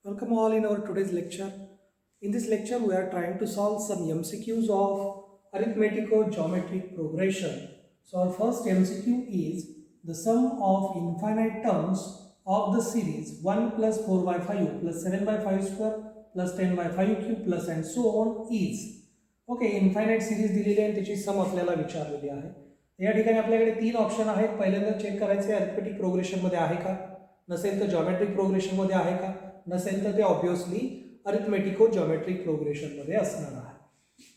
Welcome all in our today's lecture. In this lecture, we are trying to solve some MCQs of arithmetico-geometric progression. So our first MCQ is the sum of infinite terms of the series 1 plus 4 by 5 plus 7 by 5 square plus 10 by 5 cube plus and so on is. Okay, infinite series दिलेली आहे त्याची सम आपल्याला विचारलेली आहे. या ठिकाणी आपल्याकडे तीन option आहेत. पहिल्यांदा चेक करायचे अरिथमेटिक प्रोग्रेशनमध्ये आहे का, नसेल तर जॉमेट्रिक प्रोग्रेशनमध्ये आहे का, नसेल तर ते ऑब्वियसली अरिथमेटिको जॉमेट्रिक प्रोग्रेशनमध्ये असणार आहे.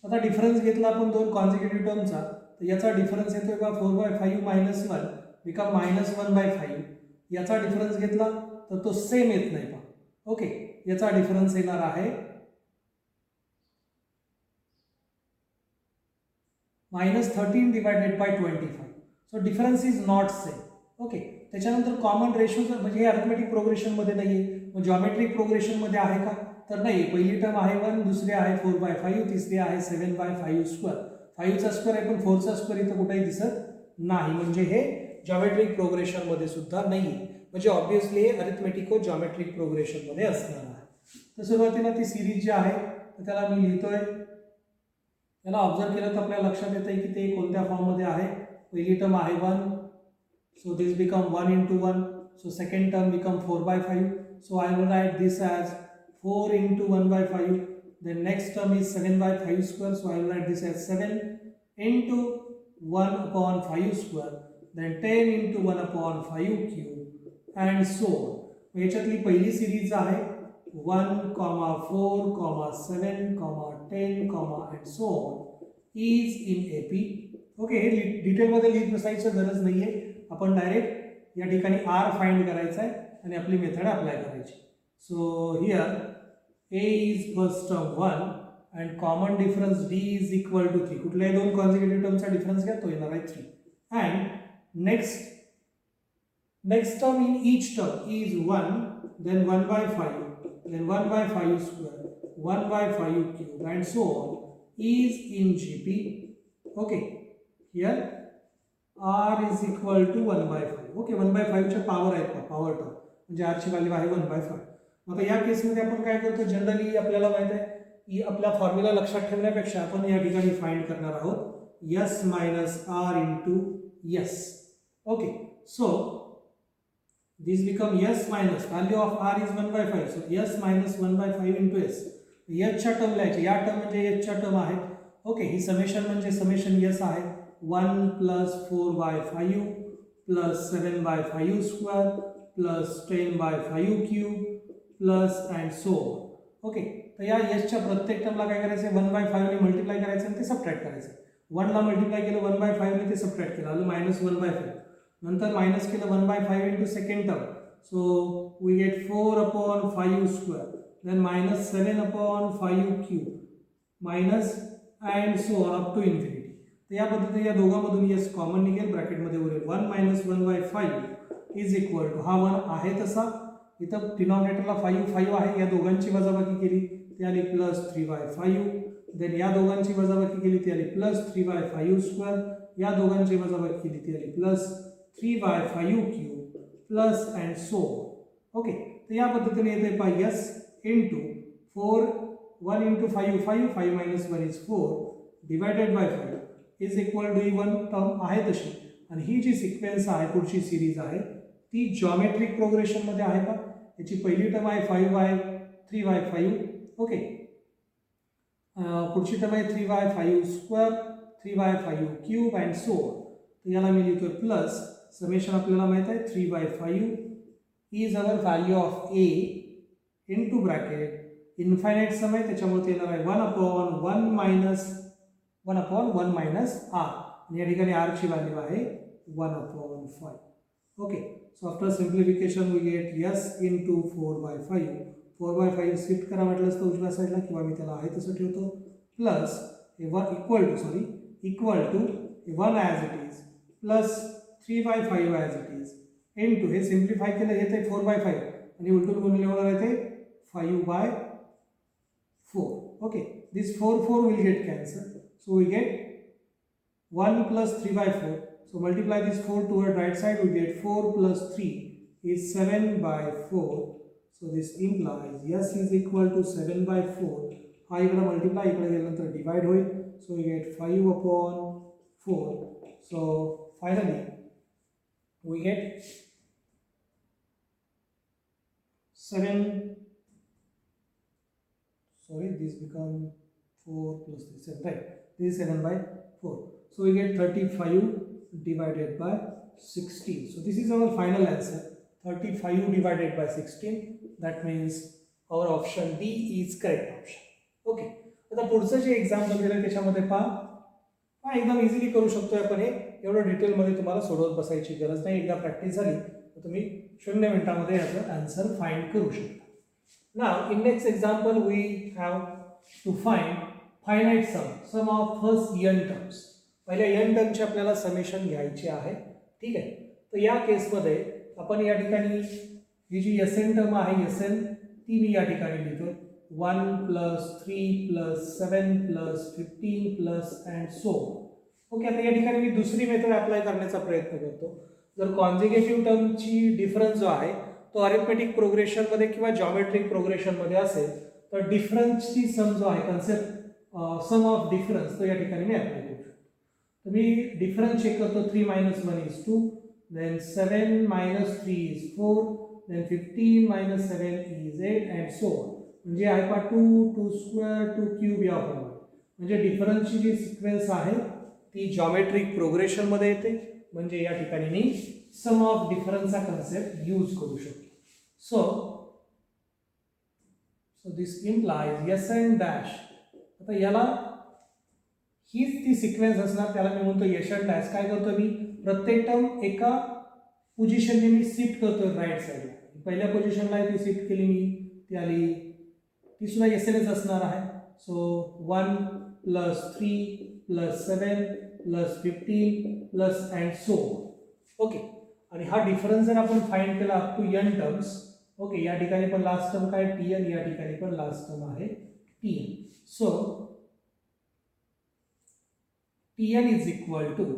आता डिफरन्स घेतला आपण दोन कॉन्सिक्युटिव्ह टर्मचा, तर याचा डिफरन्स येतोय का 4/5 मायनस 1 बिकम -1/5. याचा डिफरन्स घेतला तर तो सेम येत नाही पहा. ओके, याचा डिफरन्स येणार आहे -13 divided by 25. So difference is not same. Okay, त्याच्यानंतर कॉमन रेशो म्हणजे हे अरिथमेटिक प्रोग्रेशनमध्ये नाही आहे, मग जॉमेट्रिक प्रोग्रेशनमध्ये आहे का, तर नाही. पहिली टर्म आहे 1, दुसरी आहे 4/5, तिसरी आहे 7/5 स्क्वेअर. 5चा स्क्वेअर आहे पण 4चा स्क्वेअर इथं कुठेही दिसत नाही, म्हणजे हे जॉमेट्रिक प्रोग्रेशनमध्ये सुद्धा नाही आहे, म्हणजे ऑब्विसली हे अरिथमेटिको जॉमेट्रिक प्रोग्रेशनमध्ये असणार आहे. तर सुरुवातीला ती सिरीज जी आहे तर त्याला मी लिहितोय. याला ऑब्झर्व केलं तर आपल्याला लक्षात येतं की ते कोणत्या फॉर्ममध्ये आहे. पहिली टर्म आहे 1, so this become 1 into 1, so second term become 4/5, so I will write this as 4 into 1/5. Then next term is 7/5 square, so I will write this as 7 into 1 upon 5 square, then 10 into 1 upon 5 cube and so on. याच्यातली पहिली series आहे 1, 4, 7, 10, and so on is in AP. Okay, हे डिटेलमध्ये लिहित बसायचं गरज नाही आहे. आपण डायरेक्ट या ठिकाणी आर फाइंड करायचा आहे आणि आपली मेथड अप्लाय करायची. So here a is first term 1 and common difference d is equal to 3. कुठल्याही दोन कॉन्सिक्युटिव्ह टर्मचा डिफरन्स घ्या, तो येणार आहे 3. And next term in each term is 1, then 1/5, then 1/5 square, 1/5 cube and so on is in GP. Okay, here r is equal to 1/5. Okay, 1/5 च्या power आहेत, power term म्हणजे r ची व्हॅल्यू आहे 1/5. आता या केसमध्ये आपण काय करतो, जनरली आपल्याला माहित आहे की आपल्या फॉर्म्युला लक्षात ठेवण्यापेक्षा आपण या ठिकाणी फाइंड करणार आहोत s minus r into s. Okay, so this become s minus value of r is 1/5, so s minus 1/5 into s. h च्या टर्म लिहायचे, या टर्म म्हणजे h च्या टर्म आहेत. ओके, ही समेशन म्हणजे समेशन s आहे 1 plus 4/5 plus 7/5 square plus 10/5 cube plus and so on. Okay, तर या s च्या प्रत्येक टर्मला काय करायचं, 1/5 ने मल्टिप्लाय करायचं आणि ते सबट्रॅक्ट करायचं. 1 ला मल्टिप्लाय केलं 1/5 ने, ते सबट्रॅक्ट केलं, आलं -1/5. नंतर मायनस केलं 1/5 into second term, so we get 4/5 square, then -7/5 cube minus and so on up to infinity. तर या पद्धतीने या दोघांमधून यस कॉमन निघेल, ब्रॅकेटमध्ये उरेल 1 - 1/5 इज इक्वल टू, हा 1 आहे तसा, इथं डिनॉमिनेटरला 5 आहे, या दोघांची वजाबाकी केली ती आली +3/5. देन या दोघांची वजाबाकी केली ती आली +3/5 स्क्वेअर, या दोघांची वजाबाकी केली ती आली +3/5 cube plus and so. Okay, तर या पद्धतीने येते पहा s into 4, 1 into 5 5 minus 1 is 4 divided by 5 is equal to ही 1 टर्म आहे तशी, आणि ही जी सिक्वेन्स आहे पुढची सिरीज आहे ती जॉमेट्रिक प्रोग्रेशनमध्ये आहे का. याची पहिली टर्म आहे 3/5. ओके, पुढची टर्म आहे 3/5 स्क्वेअर, 3/5 क्यूब अँड सो. तर याला मी लिहितोय प्लस समेशन, आपल्याला माहित आहे 3/5 is our value of a into bracket infinite sum आहे त्याच्यामुळे ते येणार आहे 1/1 मायनस r, आणि या ठिकाणी r ची व्हॅल्यू आहे 1/5. Okay, so after simplification we get s into 4/5 shift करा वाटलंच तर उजव्या साईडला, किंवा मी त्याला आहे तसं ठेवतो, plus equal to 1 as it is plus 3/5 as it is into, हे सिम्प्लिफाय केलं येते 4/5 आणि उलटून गुणले होणार येते 5/4. Okay, this 4 will get cancel, so we get 1 plus 3/4. So multiply this 4 toward right side, we get 4 plus 3 is 7/4. So this implies S is equal to 7 by 4. हा इकडे मल्टिप्लाय इकडे गेल्यानंतर डिवाइड होईल. So we get 5 upon 4. So finally we get 7. Sorry, this become 4 plus 3, 7, right? This is 7 by 4. So we get 35 divided by 16. So this is our final answer. 35 divided by 16. That means our option D is correct option. Okay. आता पुढचं जे example दिलं त्याच्यामध्ये पहा एकदम easily करू शकतो आपण हे. एवढं डिटेलमध्ये तुम्हाला सोडवत बसायची गरज नाही. एकदा प्रॅक्टिस झाली तर तुम्ही 0 मिनिटामध्ये याचं आन्सर फाइंड करू शकता. Now in next example we have to find finite sum of first n terms. पहिल्या n टर्मचे आपल्याला समेशन घ्यायचे आहे. ठीक आहे. तर या केसमध्ये आपण या ठिकाणी ही जी Sn टर्म आहे Sn ती मी या ठिकाणी लिहितो 1 plus 3 plus 7 plus 15 plus and so. Okay. आता या ठिकाणी मी दुसरी मेथड अप्लाय करण्याचा प्रयत्न करतो. जर कॉन्जिगेटिव्ह टर्मची डिफरन्स जो आहे तो अरिथमेटिक प्रोग्रेशनमध्ये किंवा जॉमेट्रिक प्रोग्रेशनमध्ये असेल तर डिफरन्सची सम जो आहे कन्सेप्ट सम ऑफ डिफरन्स तो या ठिकाणी मी अप्लाय करू शकतो. तर मी डिफरन्स चेक करतो 3 minus 1 is 2, then 7 minus 3 is 4, then 15 minus 7 is 8 and so on. म्हणजे आहे पा 2 2 स्क्वेअर 2 क्यूब याप्रमाणे. म्हणजे डिफरन्सची जी सिक्वेन्स आहे ती जॉमेट्रिक प्रोग्रेशनमध्ये येते. म्हणजे या ठिकाणी मी सम ऑफ डिफरन्सचा कन्सेप्ट यूज करू शकतो. So this implies Sn dash. आता याला हीच ती सिक्वेन्स असणार. त्याला मी म्हणतो Sn डॅश. काय करतो मी प्रत्येक टर्म एका पोझिशनने मी शिफ्ट करतो राईट साईडला. पहिल्या पोझिशनला ती शिफ्ट केली मी ती आली ती सुद्धा Snच असणार आहे. So 1 plus 3 plus 7 plus 15 plus and so on. Okay. आणि हा डिफरन्स जर आपण फाइंड केला up to n terms. Okay. या ठिकाणी पण लास्ट टर्म काय Tn, या ठिकाणी पण लास्ट टर्म आहे Tn. So Tn is equal to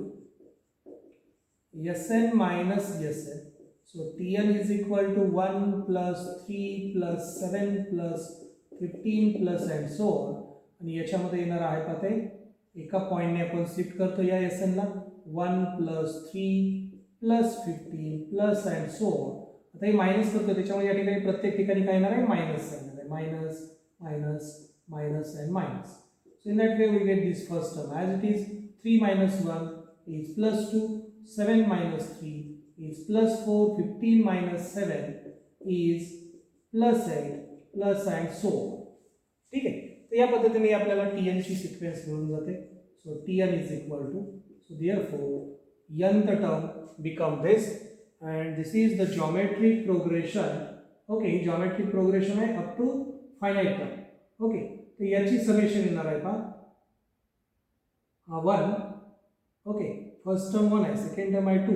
Sn minus Sn. So Tn is equal to 1 plus 3 plus 7 plus 15 plus and so on. आणि याच्यामध्ये येणार आहे का ते एका पॉइंटने आपण शिफ्ट करतो या Sn ला 1 plus 3 plus 15 plus and so on. आता हे मायनस करतो त्याच्यामुळे या ठिकाणी प्रत्येक ठिकाणी काय येणार आहे मायनस येणार आहे. Minus minus minus and minus. So in that way we get this first term as it is 3 minus 1 is plus 2, 7 minus 3 is plus 4, 15 minus 7 is plus 8 plus and so on. ठीक आहे. तर या पद्धतीने आपल्याला Tn ची sequence मिळून जाते. So Tn is equal to, so therefore nth term become this and this is the geometric progression. Okay. He geometric progression आहे up to finite term. Okay. तर याची समेशन येणार आहे पहा 1. ओके. फर्स्ट टर्म 1 आहे, second term आहे 2,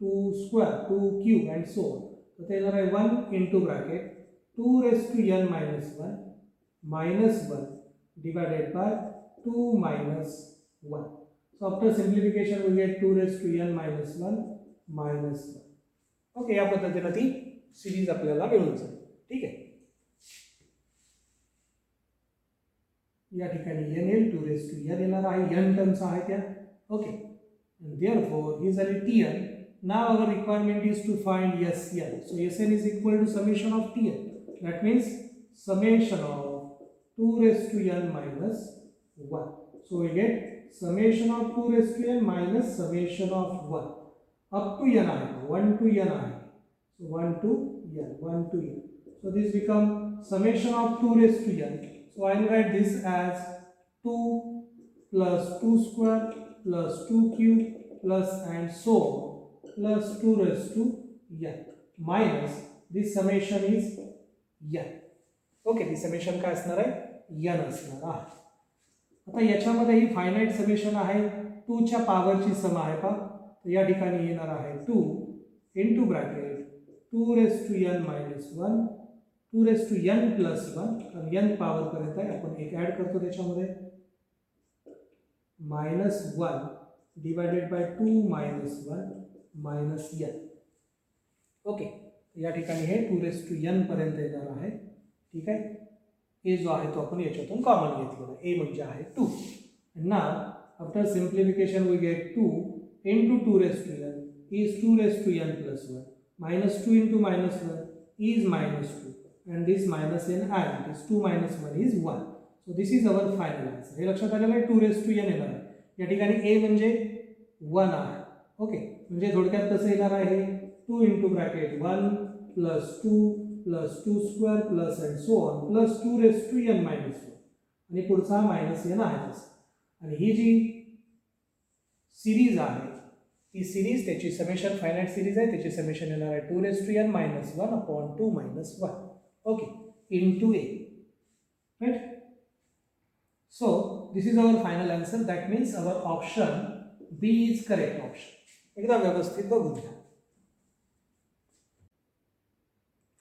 2 square 2 cube and so on. तर ते येणार आहे 1 into bracket 2 raised to n minus 1 minus 1 divided by 2 minus 1. So after simplification we get 2 raised to n minus 1 minus 1. Okay. या पद्धतीने ती series आपल्याला मिळून जाईल. ठीक आहे. या ठिकाणी n येईल 2 raised to n येणार आहे. n टर्म्स आहेत त्या. ओके. and therefore ही झाली Tn. now our requirement is to find Sn. so Sn is equal to summation of Tn. that means summation of 2 raised to n minus 1. so we get summation of 2 raised to n minus summation of 1 up to n आहे 1 to n आहे. so 1 to n 1 to n. so this become summation of 2 raised to n. so I will write this as 2 plus 2 square plus 2 cube plus and so on plus 2 raised to n minus this summation is n. Okay. ती summation काय असणार आहे n असणार आहे. आता याच्यामध्ये ही finite summation आहे 2 च्या पॉवरची सम आहे पहा. तर या ठिकाणी येणार आहे 2 into bracket 2 raised to n minus 1 2 raised to n plus 1 कारण n पॉवर पर्यंत आहे. आपण एक ऍड करतो त्याच्यामध्ये minus 1 divided by 2 minus 1 minus n. Okay. या ठिकाणी हे 2n पर्यंत येणार आहे. ठीक आहे. ए जो आहे तो आपण याच्यातून कॉमन घेतलेला आहे. ए म्हणजे आहे 2. नाव after simplification we get 2 into 2n is 2n plus 1 minus 2 into minus 1 is minus 2 and this minus n as it is 2 minus 1 is 1. So this is our final answer. हे लक्षात आलेलं आहे 2n येणार आहे. या ठिकाणी a म्हणजे 1 आहे. ओके, म्हणजे थोडक्यात कसं येणार आहे 2 into bracket 1 plus 2 plus 2 square plus and so on plus 2n minus 1 आणि पुढचा मायनस n आहे. आणि ही जी सिरीज आहे ती सिरीज त्याची समेशन फायनाइट सिरीज आहे. त्याची समेशन येणार आहे 2n minus 1 upon 2 minus 1. Okay, into a. Right? So this is our final answer. That means our option B is correct option. एकदा व्यवस्थित बघूया.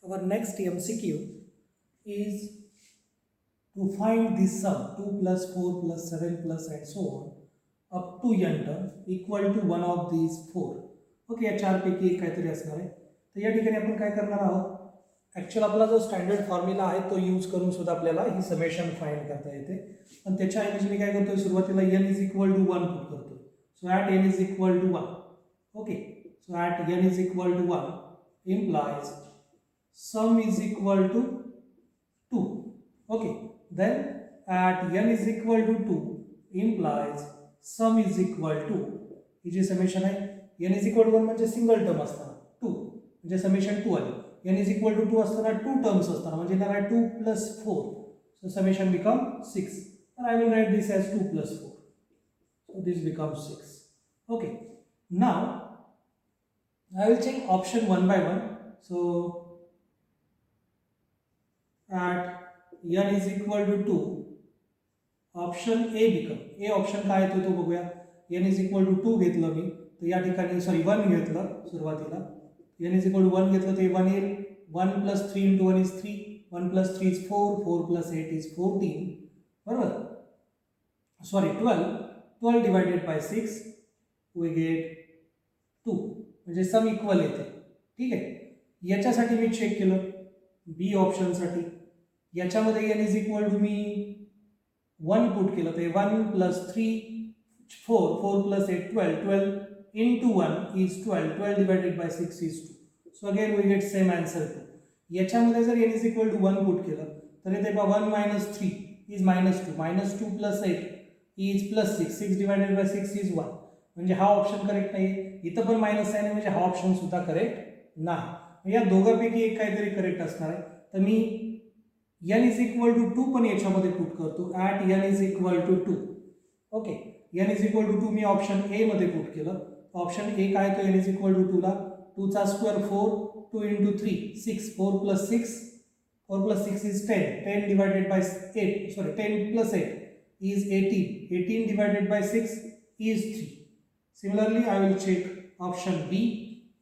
Our next MCQ is to find this sum 2 plus 4 plus 7 plus and so on up to n term equal to one of these 4. Okay, या चारपैकी एक काहीतरी असणार आहे. तर या ठिकाणी आपण काय करणार आहोत, ॲक्च्युअल आपला जो स्टँडर्ड फॉर्म्युला आहे तो यूज करून सुद्धा आपल्याला ही समेशन फाइंड करता येते. पण त्याच्याऐवजी मी काय करतोय, सुरुवातीला n is equal to 1 put करतो. So at n is equal to 1. Okay, so at n is equal to 1 implies sum is equal to 2. Okay, then at n is equal to 2 implies sum is equal to, ही जी summation आहे n is equal to 1 म्हणजे single term असताना 2 म्हणजे summation 2 आले. n is equal to 2 असताना 2 terms असताना म्हणजे येणार आहे 2 plus 4. So summation become 6. And I will write this as 2 plus 4. So this becomes 6. Okay, now I will check option one by one. So at n is equal to 2 option A become, A option काय येतो तो बघूया. n is equal to 2 घेतलं मी, तर या ठिकाणी 1 घेतलं सुरुवातीला. n इज इक्वल टू 1 घेतलं ते 1 येईल. 1 plus 3 into 1 is 3, 1 plus 3 is 4, 4 plus 8 is 14. बरोबर, sorry 12 divided by 6 we get 2 म्हणजे सम इक्वल येते. ठीक आहे, याच्यासाठी मी चेक केलं बी ऑप्शनसाठी. याच्यामध्ये n इज इक्वल टू मी 1 पुट केलं तर 1 plus 3 4, 4 plus 8 12, 12 into 1 is 12, 12 divided by 6 is 2. So again we get same answer 2. याच्यामध्ये जर n is equal to 1 put केलं तर इथे 1 minus 3 is minus 2, minus 2 plus 8 is plus 6, 6 divided by 6 is 1. म्हणजे हा ऑप्शन करेक्ट नाही. इथं पण मायनस आहे म्हणजे हा ऑप्शन सुद्धा करेक्ट नाही. या दोघांपैकी एक काहीतरी करेक्ट असणार आहे. तर मी n is equal to 2 पण याच्यामध्ये पुट करतो. At n is equal to 2. Okay, n is equal to 2 me option A मध्ये पुट केलं. ऑप्शन ए काय तो n is equal to 2 ला 2 चा square 4, 2 into 3 6, 4 plus 6, 4 plus 6 is 10, 10 divided by 8, sorry 10 plus 8 is 18, 18 divided by 6 is 3. Similarly I will check option B.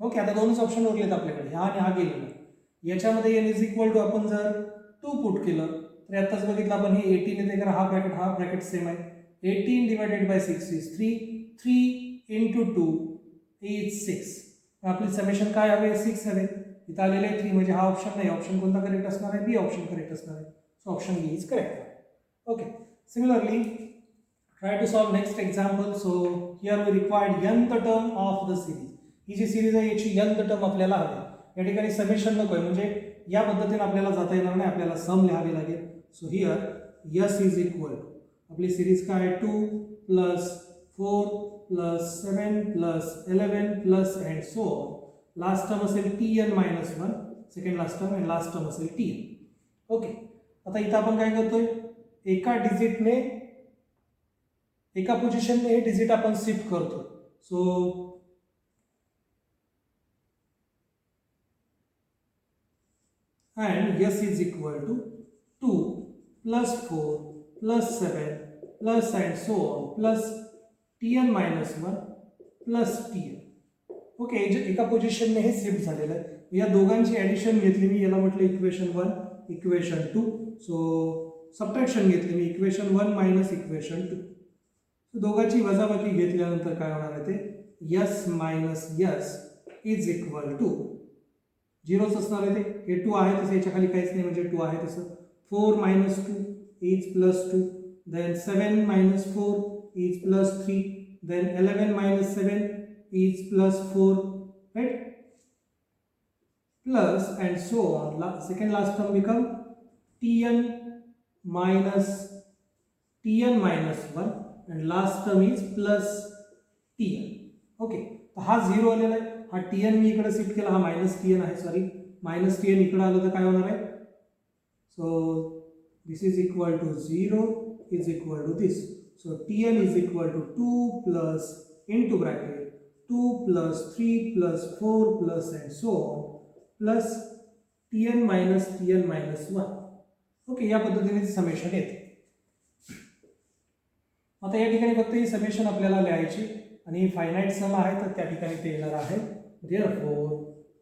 Okay, आता दोनच option उरलेत आपल्याकडे, हा आणि हा गेलेला. याच्यामध्ये n is equal to आपण जर 2 पुट केलं तर आताच बघितलं आपण हे 18 येते कारण हा ब्रॅकेट सेम आहे. 18 divided by 6 is 3, 3 into 2 is 6. आपली समेशन काय हवे, 6 हवे. इथं आलेले 3 म्हणजे हा ऑप्शन नाही. ऑप्शन कोणता करेक्ट असणार आहे, बी ऑप्शन करेक्ट असणार आहे. So option B is correct. Okay, similarly try to solve next example. So here we required nth term of the series. ही जी सिरीज आहे याची nth टर्म आपल्याला हवी. या ठिकाणी समेशन नको आहे म्हणजे या पद्धतीने आपल्याला जाता येणार नाही, आपल्याला सम लिहावे लागेल. So here S is equal to आपली सिरीज काय आहे 2 plus 4 plus 7 plus 11 plus and so on. Last term असेल tn minus 1, second last term आणि लास्ट टर्म असेल tn. ओके, आता इथं आपण काय करतोय, एका डिजिटने एका पोझिशनने हे डिजिट आपण शिफ्ट करतो. So and s is equal to 2 plus 4 plus 7 plus and so on plus tn minus 1 plus tn. Okay, एका पोझिशनने हे शिफ्ट झालेलं आहे. या दोघांची ॲडिशन घेतली मी, याला म्हटलं इक्वेशन 1 इक्वेशन 2. सो सबट्रॅक्शन घेतली मी इक्वेशन 1 मायनस इक्वेशन 2. दोघांची वजाबाकी घेतल्यानंतर काय होणार आहे ते s minus s is equal to झिरोच असणार आहे ते, हे 2 आहे तसं याच्या खाली काहीच नाही म्हणजे 2 आहे तसं. 4 minus 2 is plus 2, then 7 minus 4 is plus 3, then 11 minus 7 is plus 4, right? Plus and so on. Second last term become tn minus 1 and last term is plus tn. Okay, तर हा 0 आलेला आहे, हा tn मी इकडे शिफ्ट केला, हा minus tn आहे, sorry minus tn इकडे आलं तर काय होणार आहे? So this is equal to 0 is equal to this. So tn is equal to 2 plus into bracket 2 plus 3 plus 4 plus and so on plus tn minus 1. Okay, या पद्धतीने summation येते. आता या ठिकाणी फक्त ही समेशन आपल्याला लिहायची आणि फायनाइट सम आहे तर त्या ठिकाणी ते येणार आहे. Therefore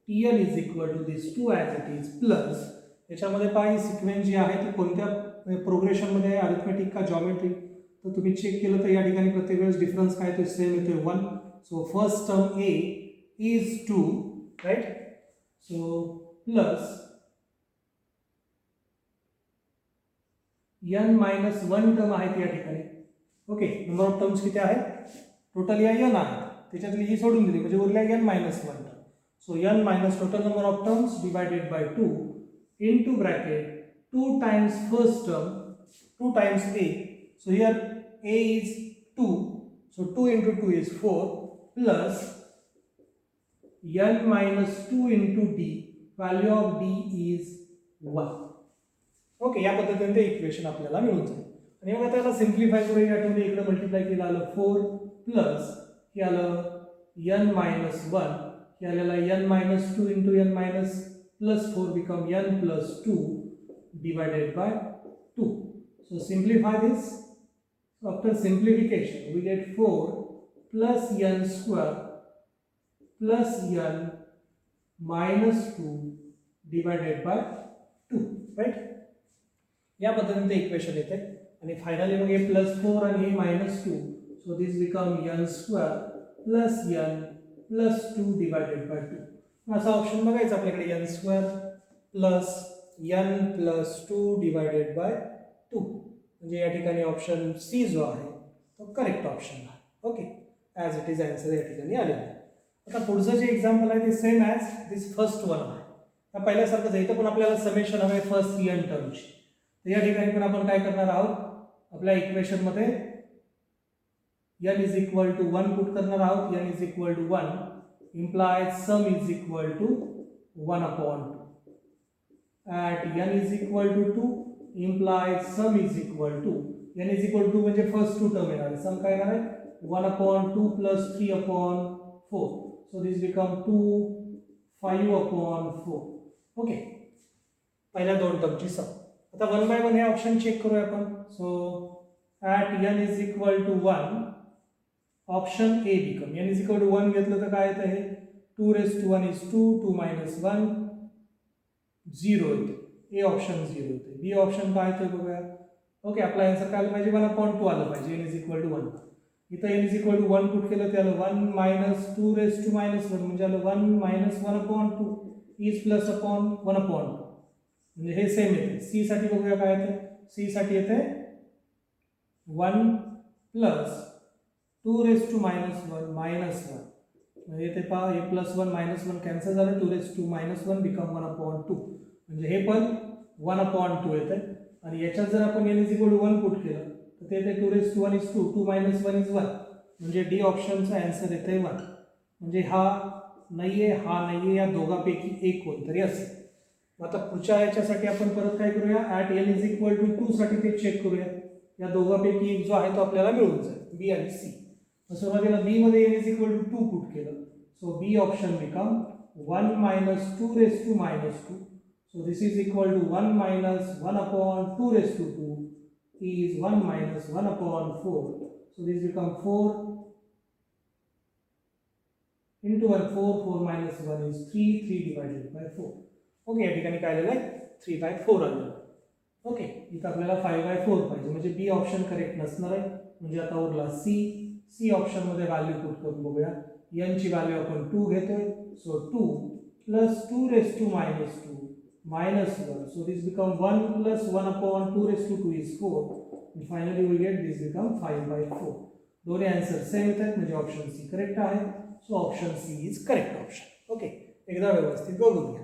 tn is equal to this 2 as it is plus याच्यामध्ये पाही सिक्वेन्स जी आहे ती कोणत्या प्रोग्रेशनमध्ये आहे, अरिथमेटिक का जॉमेट्रिक, तर तुम्ही चेक केलं तर या ठिकाणी प्रत्येक वेळेस डिफरन्स काय तो सेम येतोय 1. So first term A is 2, right? So plus n minus 1 term आहेत या ठिकाणी. ओके, नंबर ऑफ टर्म्स किती आहेत? टोटल या n आहेत, त्याच्यातली ही सोडून दिली म्हणजे उरल्या n minus 1 term. So n minus total number of terms divided by 2 into bracket 2 times first term 2 times a. So here a is 2, so 2 into 2 is 4 plus n minus 2 into d, value of d is 1. Okay, या पद्धतीने ते equation आपल्याला मिळून जाईल. आणि मग त्याला simplify करूया, यामध्ये इकडे मल्टिप्लाय केलं आलं 4 प्लस हे आलं n minus 1, हे आलेलं n minus 2 into n minus plus 4 become n plus 2 divided by 2. So simplify this. After simplification we get 4 plus n square plus n minus 2 divided by 2, right? या पद्धतीने ते equation येते आणि finally मग हे plus 4 आणि हे minus 2, so this become n square plus n plus 2 divided by 2. असा ऑप्शन बघायचा आपल्याकडे n square plus n plus 2 divided by 2, म्हणजे या ठिकाणी ऑप्शन सी जो आहे तो करेक्ट ऑप्शन आहे. Okay, as it is answer या ठिकाणी आलेला आहे. आता पुढचं जे एक्झाम्पल आहे ते सेम ॲज दिस फर्स्ट वन आहे. त्या पहिल्यासारखंच आहे, इथं पण आपल्याला समेशन हवं आहे फर्स्ट n टर्मची. तर या ठिकाणी पण आपण काय करणार आहोत, आपल्या इक्वेशनमध्ये n is equal to 1 put करणार आहोत. n is equal to 1 implies sum is equal to 1 upon 2. At n is equal to 2 implies sum is equal to n is equal to म्हणजे फर्स्ट 2 टर्म येणार आहे. सम काय येणार आहे 1 upon 2 plus 3 upon 4. So this become 2 5 upon 4. Okay, पहिल्या दोन टर्मची सम. आता 1 by 1 हे ऑप्शन चेक करूया आपण. So at n is equal to 1 option A become n is equal to 1 घेतलं तर काय येतं, हे 2 raised to 1 is 2, 2 minus 1 0 येते. ए ऑप्शन 0 येते. बी ऑप्शन काय येतं बघूया. ओके, आपला आन्सर काय आलं पाहिजे 1/2 आलं पाहिजे. n is equal to 1. इथं n is equal to 1 put केलं ते आलं 1 minus 2 raised to minus 1 म्हणजे आलं 1 minus 1/2 is plus upon 1/2, म्हणजे हे सेम येते. सी साठी बघूया काय येते. सी साठी येते 1 plus 2 raised to minus 1 minus 1, म्हणजे ते पहा हे प्लस 1 मायनस 1 कॅन्सल झालं. 2 raised to minus 1 बिकम 1/2, म्हणजे हे पण 1/2 येते. आणि याच्यात जर आपण n is equal to 1 put केलं तर ते येते 2 raised to 1 is 2, 2 minus 1 is 1, म्हणजे डी ऑप्शनचा आन्सर येते 1. म्हणजे हा नाहीये, हा नाहीये, या दोघांपैकी एक कोणतरी असेल. आता पुढच्या याच्यासाठी आपण परत काय करूया, at n is equal to 2 साठी ते चेक करूया. या दोघांपैकी एक जो आहे तो आपल्याला मिळून जाईल, बी आणि सी. सुरुवातीला बी मध्ये n is equal to 2 put केलं. So B option become 1 minus 2 raised to minus 2. So this is equal to 1 minus 1/2 raised to 2 is 1 minus 1/4. So this become 4 into 1, 4 minus 1 is 3, 3 divided by 4. Okay, या ठिकाणी काय आलेलं आहे 3/4 आलेलं. Okay, इथं आपल्याला 5/4 पाहिजे, म्हणजे बी ऑप्शन करेक्ट नसणार आहे. म्हणजे आता उरला सी. सी ऑप्शन मध्ये व्हॅल्यू पुट करून बघूया. n ची व्हॅल्यू आपण 2 घेतोय. So 2 plus 2 raised to minus 2 minus 1. So this become 1 plus 1 upon 2 raised to 2 is 4. And finally we get this become 5 by 4. दोन्ही आन्सर सेम येतात म्हणजे ऑप्शन सी करेक्ट आहे. So option C is correct option. Okay, एकदा व्यवस्थित बघूया.